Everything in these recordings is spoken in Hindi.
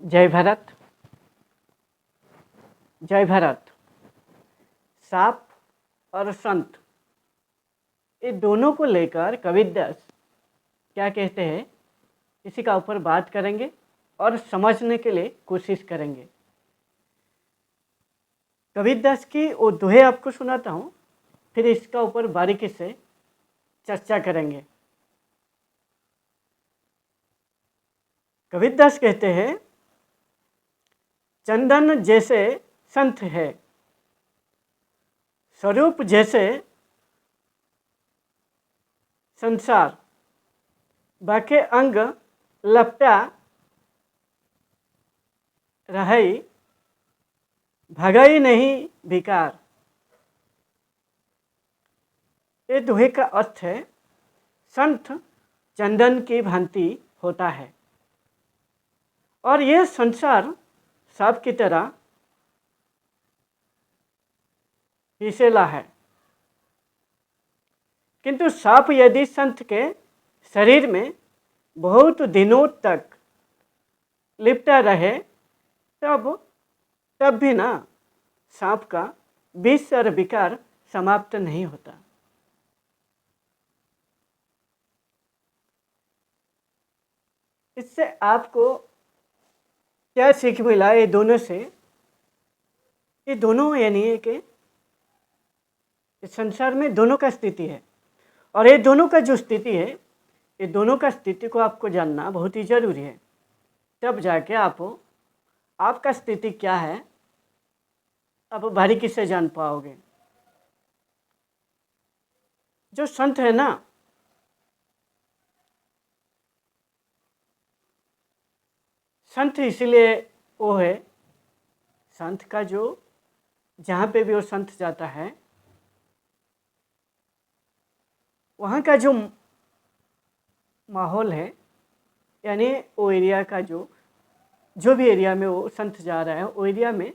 जय भारत। जय भारत। सांप और संत, ये दोनों को लेकर कबीरदास क्या कहते हैं, इसी का ऊपर बात करेंगे और समझने के लिए कोशिश करेंगे। कबीरदास की वो दोहे आपको सुनाता हूँ, फिर इसका ऊपर बारीकी से चर्चा करेंगे। कबीरदास कहते हैं, चंदन जैसे संत है, स्वरूप जैसे संसार, बाके अंग लपटा रही, भगाई नहीं विकार। ये दोहे का अर्थ है, संत चंदन की भांति होता है और यह संसार सांप की तरह विषैला है। किंतु सांप यदि संत के शरीर में बहुत दिनों तक लिपटा रहे तब भी ना सांप का विष और विकार समाप्त नहीं होता। इससे आपको क्या सीख मिला ये दोनों से? ये दोनों यानी है कि इस संसार में दोनों का स्थिति है और ये दोनों का जो स्थिति है, ये दोनों का स्थिति को आपको जानना बहुत ही जरूरी है। तब जाके आपका स्थिति क्या है आप बारीकी से जान पाओगे। जो संत है ना, संत इसलिए वो है, संत का जो जहाँ पे भी वो संत जाता है वहाँ का जो माहौल है, यानी वो एरिया का जो भी एरिया में वो संत जा रहा है, वो एरिया में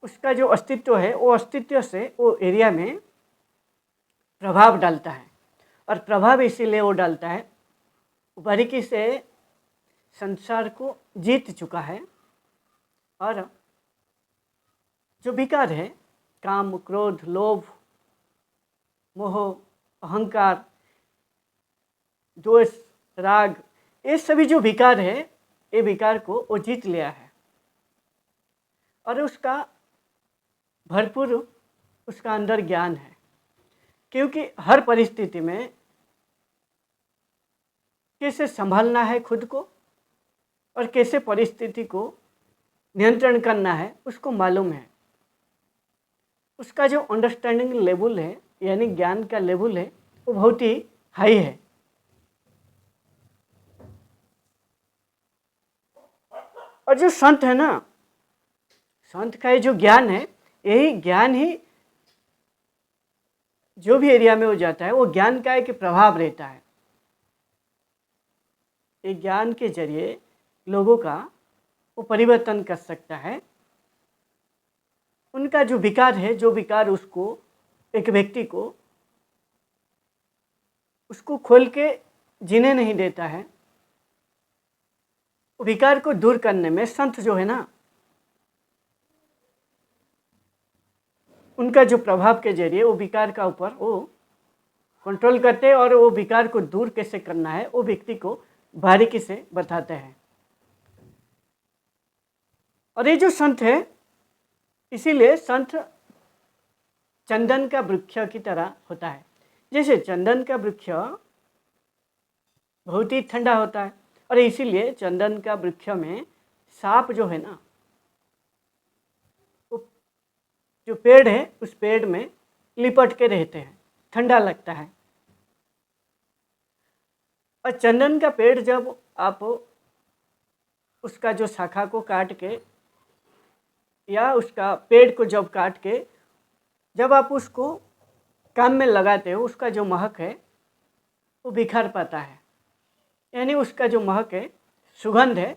उसका जो अस्तित्व है, वो अस्तित्व से वो एरिया में प्रभाव डालता है। और प्रभाव इसीलिए वो डालता है, बारीकी से संसार को जीत चुका है और जो विकार है, काम, क्रोध, लोभ, मोह, अहंकार, द्वेष, राग, ये सभी जो विकार है, ये विकार को वो जीत लिया है और उसका भरपूर उसका अंदर ज्ञान है। क्योंकि हर परिस्थिति में कैसे संभालना है खुद को और कैसे परिस्थिति को नियंत्रण करना है उसको मालूम है। उसका जो अंडरस्टैंडिंग लेवल है, यानी ज्ञान का लेवल है, वो बहुत ही हाई है। और जो संत है ना, संत का ये जो ज्ञान है, यही ज्ञान ही जो भी एरिया में हो जाता है, वो ज्ञान का एक प्रभाव रहता है। ये ज्ञान के जरिए लोगों का वो परिवर्तन कर सकता है। उनका जो विकार है, जो विकार उसको, एक व्यक्ति को उसको खोल के जीने नहीं देता है, विकार को दूर करने में संत जो है ना, उनका जो प्रभाव के जरिए वो विकार का ऊपर वो कंट्रोल करते हैं और वो विकार को दूर कैसे करना है वो व्यक्ति को बारीकी से बताते हैं। और ये जो संत है, इसीलिए संत चंदन का वृक्ष की तरह होता है। जैसे चंदन का वृक्ष बहुत ही ठंडा होता है और इसीलिए चंदन का वृक्ष में सांप जो है ना, जो पेड़ है उस पेड़ में लिपट के रहते हैं, ठंडा लगता है। और चंदन का पेड़ जब आप उसका जो शाखा को काट के या उसका पेड़ को जब काट के जब आप उसको काम में लगाते हो, उसका जो महक है वो बिखर पाता है, यानी उसका जो महक है, सुगंध है,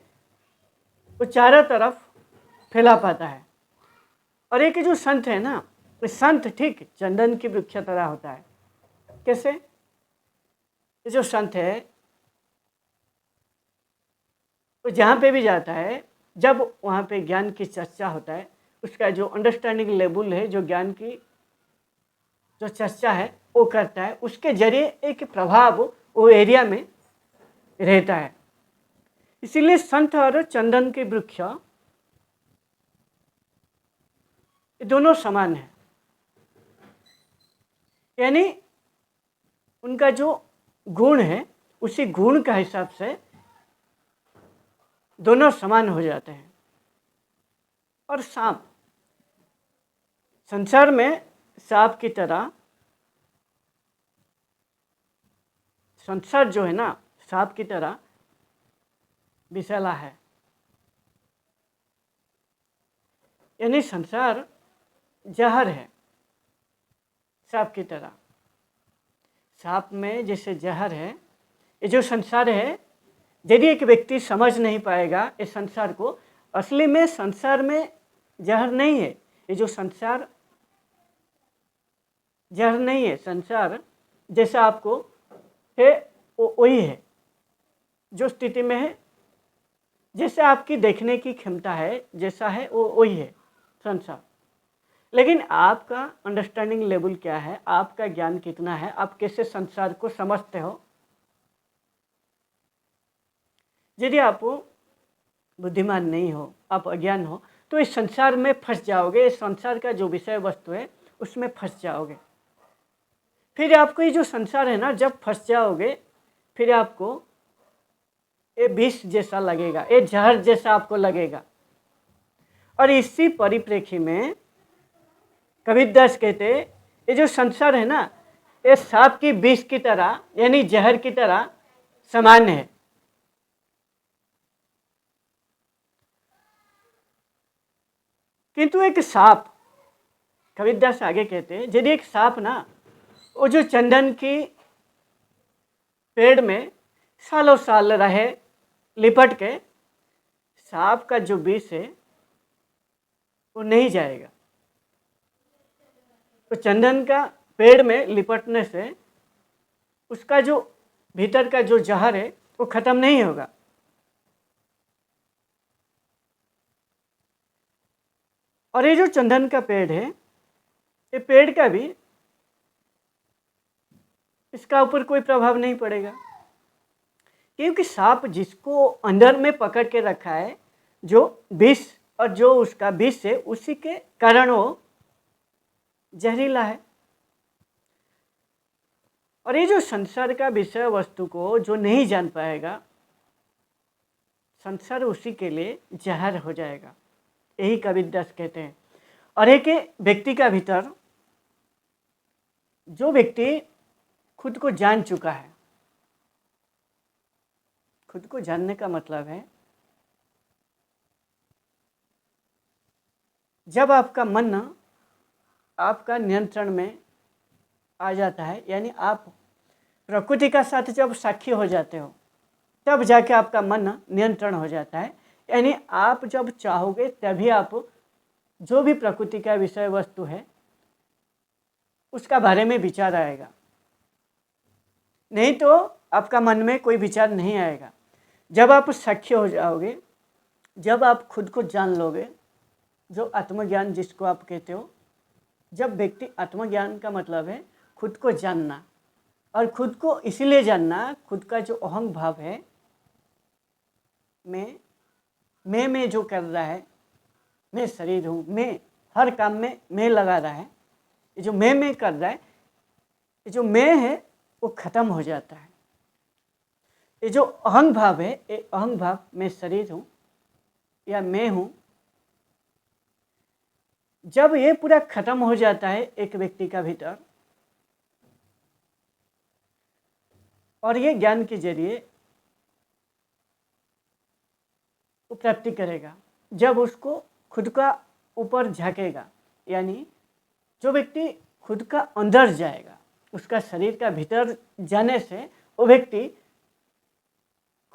वो चारों तरफ फैला पाता है। और एक जो संत है ना, वो संत ठीक चंदन की वृक्ष तरह होता है। कैसे? ये जो संत है तो जहाँ पे भी जाता है, जब वहाँ पे ज्ञान की चर्चा होता है, उसका जो अंडरस्टैंडिंग लेवल है, जो ज्ञान की जो चर्चा है वो करता है, उसके जरिए एक प्रभाव वो एरिया में रहता है। इसीलिए संत और चंदन के वृक्ष दोनों समान है, यानी उनका जो गुण है उसी गुण का हिसाब से दोनों समान हो जाते हैं। और सांप, संसार में सांप की तरह, संसार जो है ना सांप की तरह विषैला है, यानी संसार जहर है सांप की तरह। सांप में जैसे जहर है, ये जो संसार है, यदि एक व्यक्ति समझ नहीं पाएगा इस संसार को, असली में संसार में जहर नहीं है, ये जो संसार जहर नहीं है, संसार जैसा आपको है वो वही है, जो स्थिति में है, जैसे आपकी देखने की क्षमता है, जैसा है वो वही है संसार। लेकिन आपका अंडरस्टैंडिंग लेवल क्या है, आपका ज्ञान कितना है, आप कैसे संसार को समझते हो। यदि आप बुद्धिमान नहीं हो, आप अज्ञान हो, तो इस संसार में फंस जाओगे, इस संसार का जो विषय वस्तु है उसमें फंस जाओगे। फिर आपको ये जो संसार है ना, जब फंस जाओगे फिर आपको ये विष जैसा लगेगा, ये जहर जैसा आपको लगेगा। और इसी परिप्रेक्षी में कबीरदास कहते ये जो संसार है ना, ये सांप की विष की तरह यानी जहर की तरह समान है। किंतु एक सांप, कबीरदास आगे कहते हैं, यदि एक सांप ना वो जो चंदन की पेड़ में सालों साल रहे लिपट के, सांप का जो विष है वो नहीं जाएगा। तो चंदन का पेड़ में लिपटने से उसका जो भीतर का जो जहर है वो खत्म नहीं होगा। और ये जो चंदन का पेड़ है, ये पेड़ का भी इसका ऊपर कोई प्रभाव नहीं पड़ेगा, क्योंकि सांप जिसको अंदर में पकड़ के रखा है, जो विष और जो उसका विष है, उसी के कारण वो जहरीला है। और ये जो संसार का विषय वस्तु को जो नहीं जान पाएगा, संसार उसी के लिए जहर हो जाएगा, यही कबीरदास कहते हैं। और एक व्यक्ति का भीतर, जो व्यक्ति खुद को जान चुका है, खुद को जानने का मतलब है जब आपका मन आपका नियंत्रण में आ जाता है, यानी आप प्रकृति का साथ जब साक्षी हो जाते हो, तब जाके आपका मन नियंत्रण हो जाता है। यानी आप जब चाहोगे तभी आप जो भी प्रकृति का विषय वस्तु है उसका बारे में विचार आएगा, नहीं तो आपका मन में कोई विचार नहीं आएगा। जब आप साक्षी हो जाओगे, जब आप खुद को जान लोगे, जो आत्मज्ञान जिसको आप कहते हो, जब व्यक्ति, आत्मज्ञान का मतलब है खुद को जानना, और खुद को इसीलिए जानना, खुद का जो अहंग भाव है, मैं जो कर रहा है, मैं शरीर हूँ, मैं हर काम में मैं लगा रहा है, ये जो मैं कर रहा है, ये जो मैं है वो खत्म हो जाता है। ये जो अहंग भाव है, ये अहंग भाव, मैं शरीर हूँ या मैं हूँ, जब ये पूरा खत्म हो जाता है एक व्यक्ति का भीतर, और ये ज्ञान के जरिए वो प्राप्ति करेगा, जब उसको खुद का ऊपर झांकेगा, यानी जो व्यक्ति खुद का अंदर जाएगा, उसका शरीर का भीतर जाने से वो व्यक्ति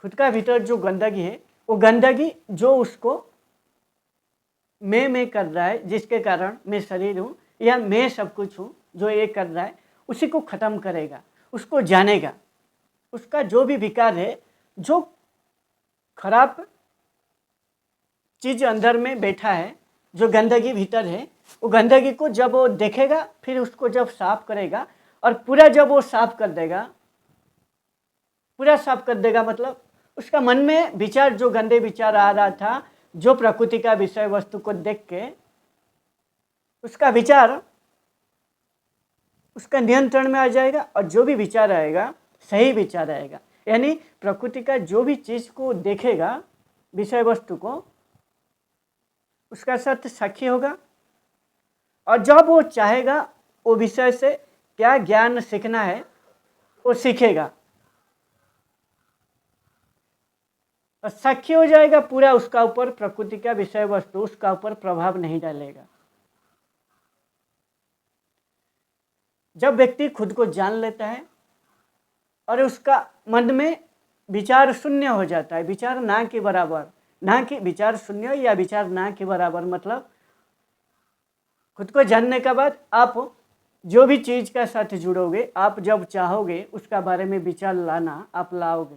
खुद का भीतर जो गंदगी है, वो गंदगी जो उसको मैं कर रहा है, जिसके कारण मैं शरीर हूँ या मैं सब कुछ हूँ, जो ये कर रहा है उसी को ख़त्म करेगा, उसको जानेगा। उसका जो भी विकार है, जो खराब चीज़ अंदर में बैठा है, जो गंदगी भीतर है, वो गंदगी को जब वो देखेगा फिर उसको जब साफ करेगा और पूरा जब वो साफ कर देगा, पूरा साफ कर देगा मतलब उसका मन में विचार, जो गंदे विचार आ रहा था, जो प्रकृति का विषय वस्तु को देख के उसका विचार उसका नियंत्रण में आ जाएगा और जो भी विचार आएगा सही विचार आएगा। यानी प्रकृति का जो भी चीज़ को देखेगा, विषय वस्तु को, उसका साथ साक्षी होगा और जब वो चाहेगा वो विषय से क्या ज्ञान सीखना है वो सीखेगा और साक्षी हो जाएगा पूरा, उसका ऊपर प्रकृति का विषय वस्तु उसका ऊपर प्रभाव नहीं डालेगा। जब व्यक्ति खुद को जान लेता है और उसका मन में विचार शून्य हो जाता है, विचार ना के बराबर, ना कि विचार शून्य या विचार ना के बराबर, मतलब खुद को जानने के बाद आप जो भी चीज़ का साथ जुड़ोगे, आप जब चाहोगे उसका बारे में विचार लाना आप लाओगे,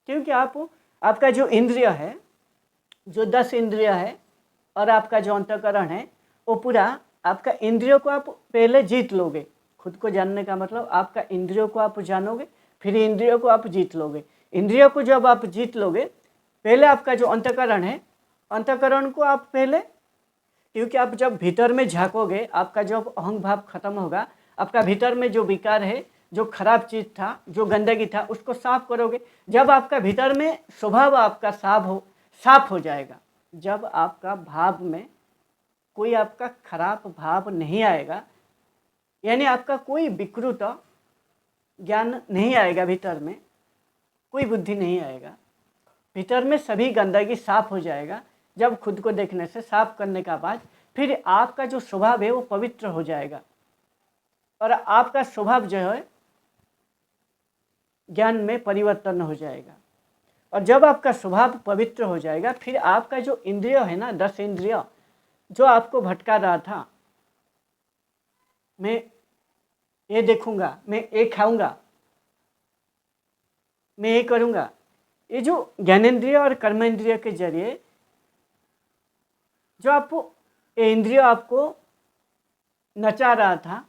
क्योंकि आपका जो इंद्रिय है, जो 10 इंद्रिय है और आपका जो अंतःकरण है, वो पूरा आपका इंद्रियों को आप पहले जीत लोगे। खुद को जानने का मतलब आपका इंद्रियों को आप जानोगे, फिर इंद्रियों को आप जीत लोगे। इंद्रियों को जब आप जीत लोगे, पहले आपका जो अंतःकरण है, अंतःकरण को आप पहले, क्योंकि आप जब भीतर में झाँकोगे, आपका जब अहंग भाव खत्म होगा, आपका भीतर में जो विकार है, जो खराब चीज़ था, जो गंदगी था, उसको साफ करोगे। जब आपका भीतर में स्वभाव आपका साफ हो जाएगा, जब आपका भाव में कोई आपका खराब भाव नहीं आएगा, यानी आपका कोई विकृत ज्ञान नहीं आएगा, भीतर में कोई बुद्धि नहीं आएगा, भीतर में सभी गंदगी साफ हो जाएगा। जब खुद को देखने से साफ करने का बाद फिर आपका जो स्वभाव है वो पवित्र हो जाएगा और आपका स्वभाव जो है ज्ञान में परिवर्तन हो जाएगा। और जब आपका स्वभाव पवित्र हो जाएगा, फिर आपका जो इंद्रिय है ना, 10 इंद्रिय जो आपको भटका रहा था, मैं ये देखूंगा, मैं ये खाऊंगा, मैं ये करूंगा, ये जो ज्ञानेंद्रिय और कर्मेंद्रिय के जरिए जो आपको ये इंद्रिय आपको नचा रहा था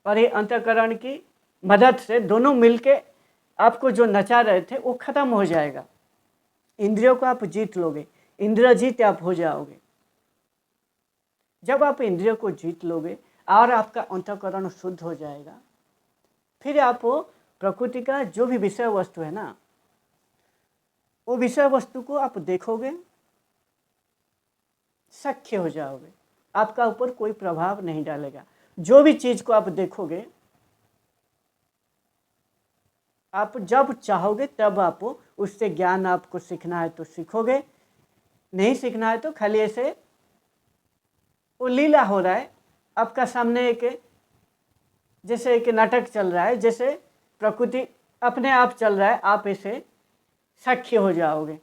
और ये अंतःकरण की मदद से दोनों मिलके आपको जो नचा रहे थे वो खत्म हो जाएगा। इंद्रियों को आप जीत लोगे, इंद्रिय जीत आप हो जाओगे। जब आप इंद्रियों को जीत लोगे और आपका अंतःकरण शुद्ध हो जाएगा, फिर आप प्रकृति का जो भी विषय वस्तु है ना, वो विषय वस्तु को आप देखोगे, साक्ष्य हो जाओगे, आपका ऊपर कोई प्रभाव नहीं डालेगा। जो भी चीज़ को आप देखोगे, आप जब चाहोगे तब आप उससे ज्ञान, आपको सीखना है तो सीखोगे, नहीं सीखना है तो खाली ऐसे वो लीला हो रहा है आपका सामने, एक जैसे एक नाटक चल रहा है, जैसे प्रकृति अपने आप चल रहा है, आप ऐसे साक्षी हो जाओगे।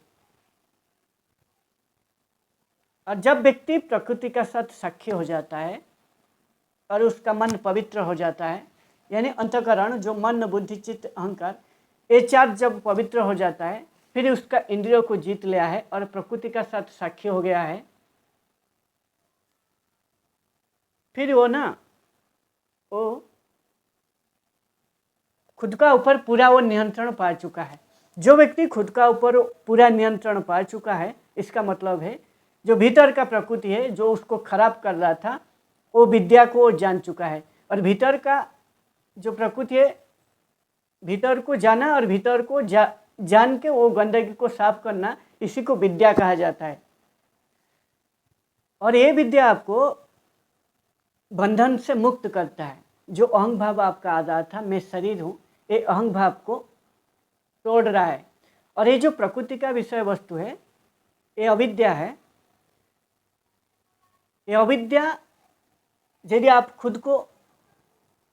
और जब व्यक्ति प्रकृति का साथ साक्षी हो जाता है और उसका मन पवित्र हो जाता है, यानी अंतःकरण जो मन बुद्धि चित्त अहंकार, ये 4 जब पवित्र हो जाता है, फिर उसका इंद्रियों को जीत लिया है और प्रकृति का साथ साक्षी हो गया है, फिर वो खुद का ऊपर पूरा वो नियंत्रण पा चुका है। जो व्यक्ति खुद का ऊपर पूरा नियंत्रण पा चुका है, इसका मतलब है जो भीतर का प्रकृति है, जो उसको खराब कर रहा था, वो विद्या को जान चुका है। और भीतर का जो प्रकृति है, भीतर को जाना और भीतर को जान के वो गंदगी को साफ करना, इसी को विद्या कहा जाता है। और ये विद्या आपको बंधन से मुक्त करता है। जो अहंग भाव आपका आ रहा था, मैं शरीर हूँ, ये अहंग भाव को तोड़ रहा है। और ये जो प्रकृति का विषय वस्तु है, ये अविद्या है। ये अविद्या यदि आप खुद को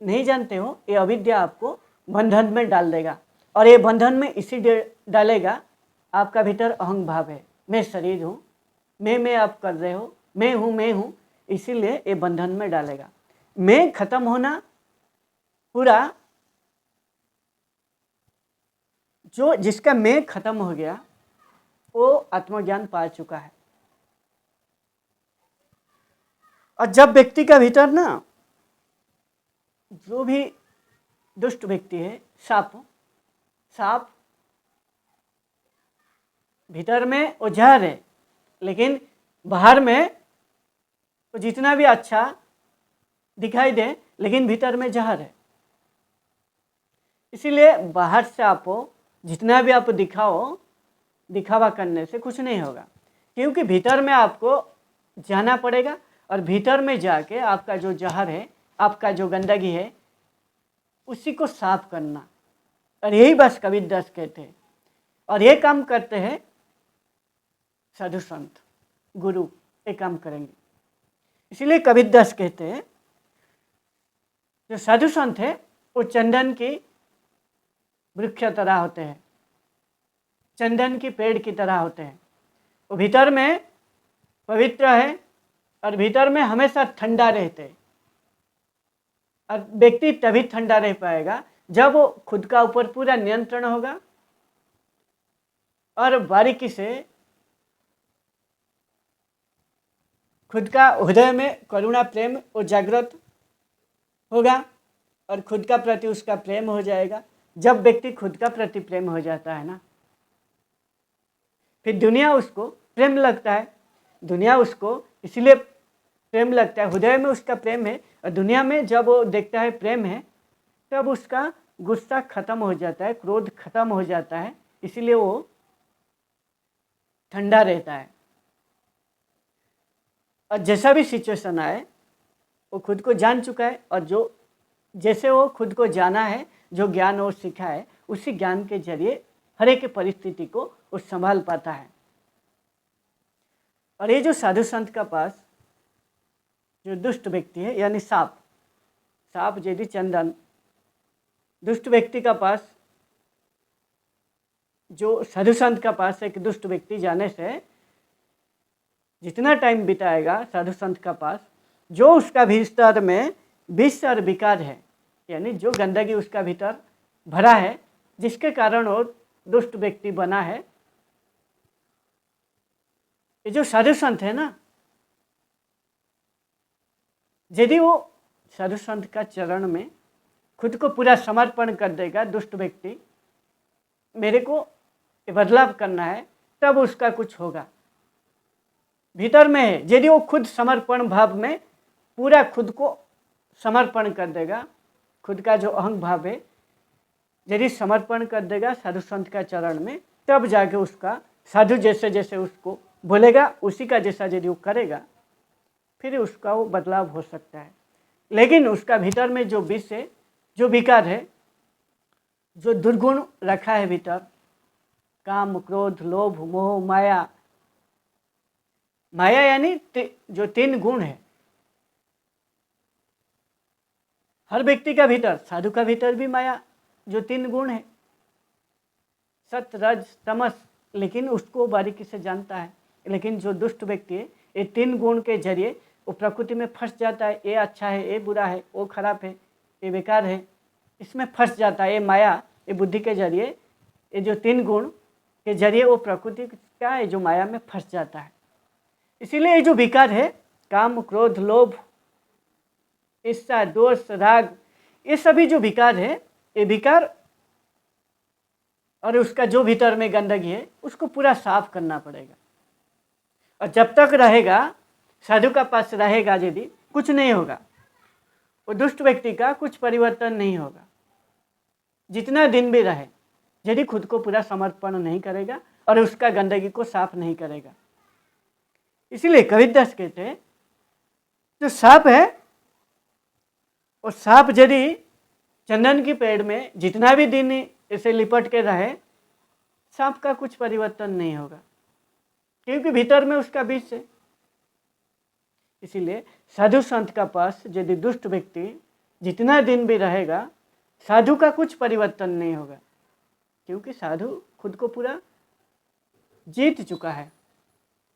नहीं जानते हो, ये अविद्या आपको बंधन में डाल देगा। और ये बंधन में इसी डालेगा, आपका भीतर अहंग भाव है, मैं शरीर हूँ, मैं आप कर रहे हो, मैं हूँ, इसीलिए ये बंधन में डालेगा। मैं खत्म होना पूरा, जो जिसका मैं खत्म हो गया वो आत्मज्ञान पा चुका है। और जब व्यक्ति का भीतर ना, जो भी दुष्ट व्यक्ति है, सांप भीतर में वो जहर है, लेकिन बाहर में वो जितना भी अच्छा दिखाई दे, लेकिन भीतर में जहर है। इसीलिए बाहर से आप जितना भी आप दिखावा करने से कुछ नहीं होगा, क्योंकि भीतर में आपको जाना पड़ेगा और भीतर में जाके आपका जो जहर है, आपका जो गंदगी है, उसी को साफ करना। और यही बस कबीरदास कहते हैं, और ये काम करते हैं साधु संत गुरु, ये काम करेंगे। इसीलिए कबीरदास कहते हैं जो साधु संत है वो चंदन की वृक्ष तरह होते हैं, चंदन की पेड़ की तरह होते हैं। वो भीतर में पवित्र है और भीतर में हमेशा ठंडा रहते हैं। और व्यक्ति तभी ठंडा रह पाएगा जब वो खुद का ऊपर पूरा नियंत्रण होगा और बारीकी से खुद का हृदय में करुणा प्रेम वो जागृत होगा और खुद का प्रति उसका प्रेम हो जाएगा। जब व्यक्ति खुद का प्रति प्रेम हो जाता है ना, फिर दुनिया उसको प्रेम लगता है। दुनिया उसको इसलिए प्रेम लगता है, हृदय में उसका प्रेम है, और दुनिया में जब वो देखता है प्रेम है, तब उसका गुस्सा खत्म हो जाता है, क्रोध खत्म हो जाता है, इसीलिए वो ठंडा रहता है। और जैसा भी सिचुएशन आए वो खुद को जान चुका है, और जो जैसे वो खुद को जाना है, जो ज्ञान वो सीखा है, उसी ज्ञान के जरिए हर एक परिस्थिति को वो संभाल पाता है। और ये जो साधु संत का पास जो दुष्ट व्यक्ति है, यानी सांप यदि चंदन, दुष्ट व्यक्ति का पास, जो साधु संत का पास एक दुष्ट व्यक्ति जाने से जितना टाइम बिताएगा साधु संत का पास, जो उसका भीतर में विष और विकार है, यानी जो गंदगी उसका भीतर भरा है, जिसके कारण वो दुष्ट व्यक्ति बना है, ये जो साधु संत है ना, यदि वो साधु संत का चरण में खुद को पूरा समर्पण कर देगा, दुष्ट व्यक्ति मेरे को बदलाव करना है, तब उसका कुछ होगा। भीतर में है, यदि वो खुद समर्पण भाव में पूरा खुद को समर्पण कर देगा, खुद का जो अहंग भाव है यदि समर्पण कर देगा साधु संत का चरण में, तब जाके उसका साधु जैसे जैसे उसको बोलेगा, उसी का जैसा यदि वो करेगा, फिर उसका वो बदलाव हो सकता है। लेकिन उसका भीतर में जो विष है, जो विकार है, जो दुर्गुण रखा है भीतर, काम क्रोध लोभ मोह माया, माया यानी जो 3 गुण है हर व्यक्ति का भीतर, साधु का भीतर भी माया जो 3 गुण है, सत रज तमस, लेकिन उसको बारीकी से जानता है। लेकिन जो दुष्ट व्यक्ति है, ये 3 गुण के जरिए वो प्रकृति में फंस जाता है। ये अच्छा है, ये बुरा है, वो खराब है, ये बेकार है, इसमें फंस जाता है। ये माया, ये बुद्धि के जरिए, ये जो 3 गुण के जरिए वो प्रकृति का है जो माया में फंस जाता है। इसीलिए ये जो विकार है, काम क्रोध लोभ ईर्ष्या दोष राग, ये सभी जो विकार है, ये विकार और उसका जो भीतर में गंदगी है, उसको पूरा साफ करना पड़ेगा। और जब तक रहेगा, साधु का पास रहेगा, यदि कुछ नहीं होगा, वो दुष्ट व्यक्ति का कुछ परिवर्तन नहीं होगा। जितना दिन भी रहे, यदि खुद को पूरा समर्पण नहीं करेगा और उसका गंदगी को साफ नहीं करेगा। इसीलिए कबीरदास कहते हैं जो सांप है, और सांप यदि चंदन की पेड़ में जितना भी दिन इसे लिपट के रहे, सांप का कुछ परिवर्तन नहीं होगा, क्योंकि भीतर में उसका विष है। इसीलिए साधु संत का पास यदि दुष्ट व्यक्ति जितना दिन भी रहेगा, साधु का कुछ परिवर्तन नहीं होगा, क्योंकि साधु खुद को पूरा जीत चुका है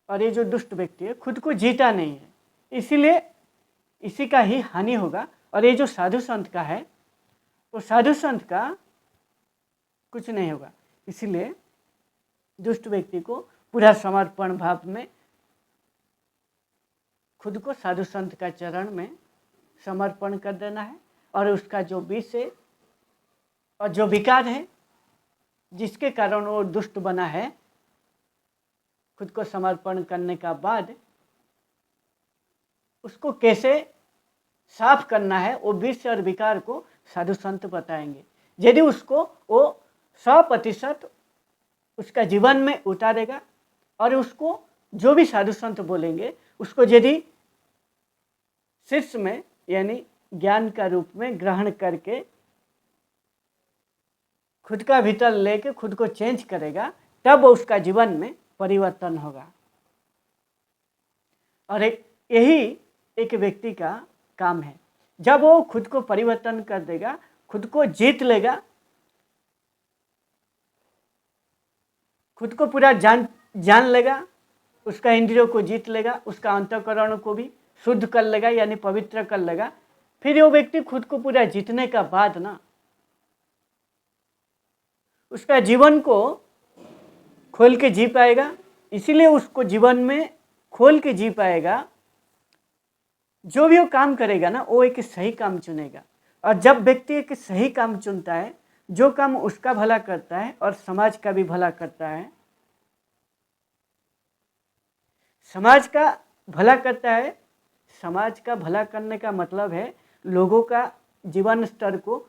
और ये जो दुष्ट व्यक्ति है खुद को जीता नहीं है, इसीलिए इसी का ही हानि होगा। और ये जो साधु संत का है, वो साधु संत का कुछ नहीं होगा। इसीलिए दुष्ट व्यक्ति को पूरा समर्पण भाव में खुद को साधु संत का चरण में समर्पण कर देना है और उसका जो विष है और जो विकार है जिसके कारण वो दुष्ट बना है, खुद को समर्पण करने का बाद उसको कैसे साफ करना है, वो विष और विकार को साधु संत बताएंगे। यदि उसको वो 100% उसका जीवन में उतारेगा और उसको जो भी साधु संत बोलेंगे उसको यदि शीर्ष में यानी ज्ञान का रूप में ग्रहण करके खुद का भीतर लेके खुद को चेंज करेगा, तब उसका जीवन में परिवर्तन होगा। और यही एक व्यक्ति का काम है। जब वो खुद को परिवर्तन कर देगा, खुद को जीत लेगा, खुद को पूरा जान लेगा, उसका इंद्रियों को जीत लेगा, उसका अंतःकरण को भी शुद्ध कर लेगा यानी पवित्र कर लेगा, फिर वो व्यक्ति खुद को पूरा जीतने का बाद ना उसका जीवन को खोल के जी पाएगा। इसीलिए उसको जीवन में खोल के जी पाएगा। जो भी वो काम करेगा ना, वो एक सही काम चुनेगा। और जब व्यक्ति एक सही काम चुनता है, जो काम उसका भला करता है और समाज का भी भला करता है, समाज का भला करता है, समाज का भला करने का मतलब है लोगों का जीवन स्तर को,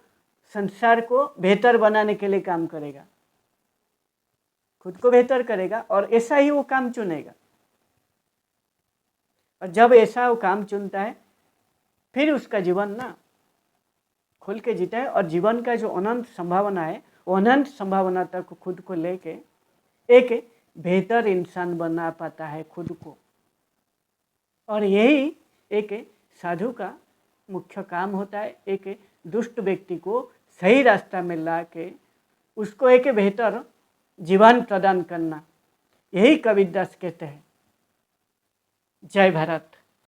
संसार को बेहतर बनाने के लिए काम करेगा, खुद को बेहतर करेगा और ऐसा ही वो काम चुनेगा। और जब ऐसा वो काम चुनता है, फिर उसका जीवन ना खुल के जीता है और जीवन का जो अनंत संभावना है, वो अनंत संभावना तक खुद को लेके एक बेहतर इंसान बना पाता है खुद को। और यही एक साधु का मुख्य काम होता है, एक दुष्ट व्यक्ति को सही रास्ता में ला के उसको एक बेहतर जीवन प्रदान करना। यही कबीरदास कहते हैं। जय भारत।